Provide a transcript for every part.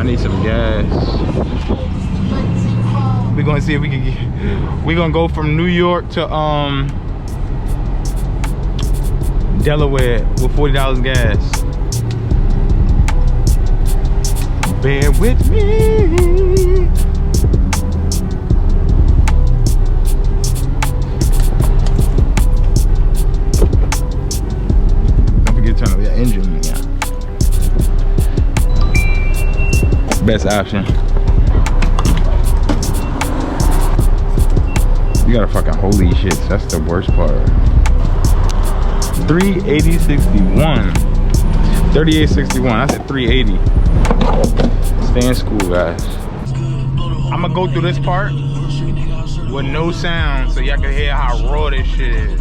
I need some gas. We're gonna see if we can get, we're gonna go from New York to Delaware with $40 gas. Bear with me. Don't forget to turn off your engine. Yeah. Best option. You gotta fucking hold these shits. That's the worst part. 380.61. 38.61. I said 380. Stay in school, guys. I'm gonna go through this part with no sound so y'all can hear how raw this shit is.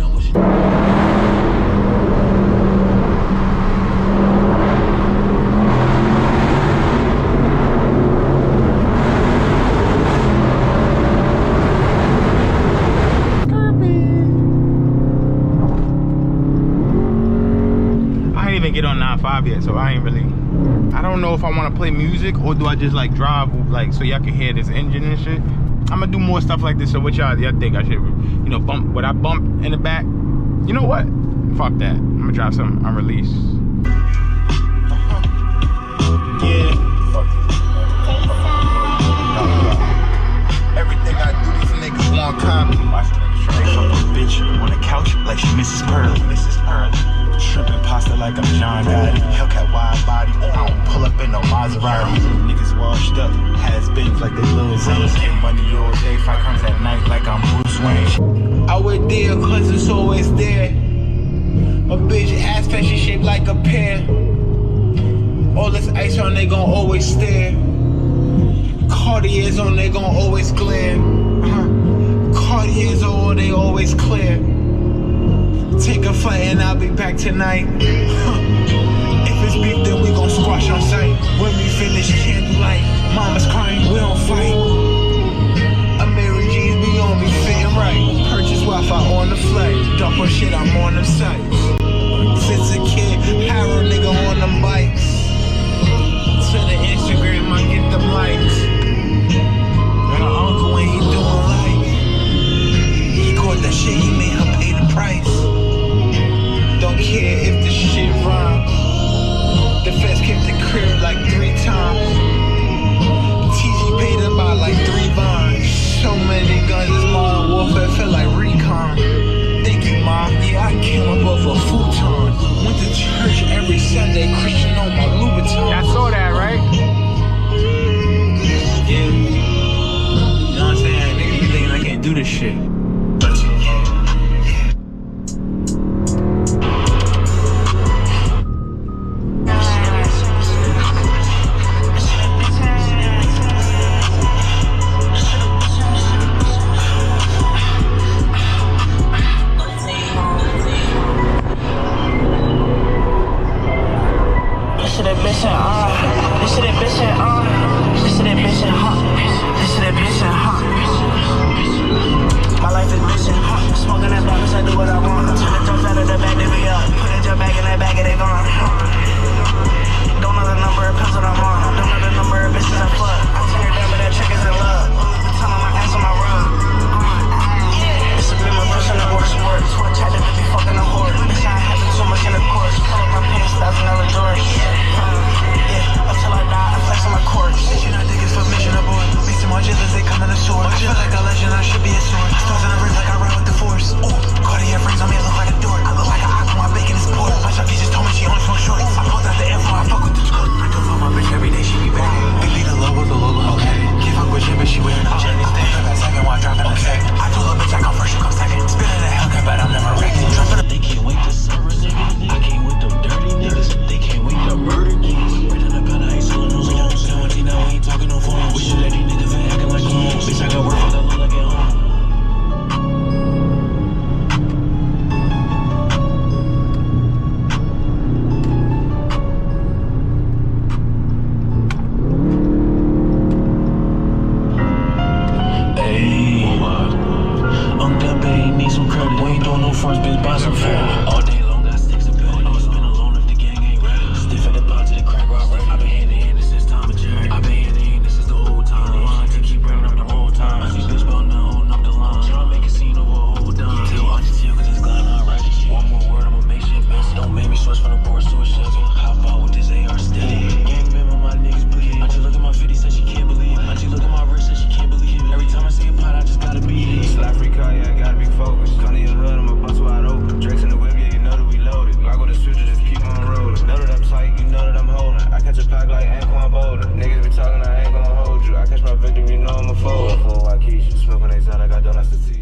Get on 9.5 yet, so I ain't really, I don't know if I want to play music or do I just like drive like so y'all can hear this engine and shit. I'm gonna do more stuff like this. So what y'all think I should, you know, bump, would I bump in the back? You know what, fuck that, I'm gonna drive some unreleased. Yeah, fuck this. Everything I do these niggas want copy. They fuck this bitch on the couch like she Mrs. Pearly. Shrimping pasta like I'm John Gotti. Hellcat wide body. I don't pull up in no Maserati. Niggas washed up, has bins like they Lil Zane. Get money all day, fight comes at night like I'm Bruce Wayne. I wear there cause it's always there. A bitch ass fat, she shaped like a pear. All this ice on, they gon' always stare. Cartiers on, they gon' always glare. Cartiers on, they always clear. Take a flight and I'll be back tonight. If it's beef, then we gon' squash on sight. When we finish candlelight, mama's crying, we don't fight. I'm Mary G's, we gon' be fitting right. Purchase Wi-Fi on the flight. Dump or shit, I'm on them sites. Since a kid, Harrow nigga on them bikes. To the Instagram, I get them likes. And her uncle when he doing life, he caught that shit, he made her pay the price. Don't care if the shit rhyme. The feds kept the crib like 3 times. smoke on they side, I got donuts to tea.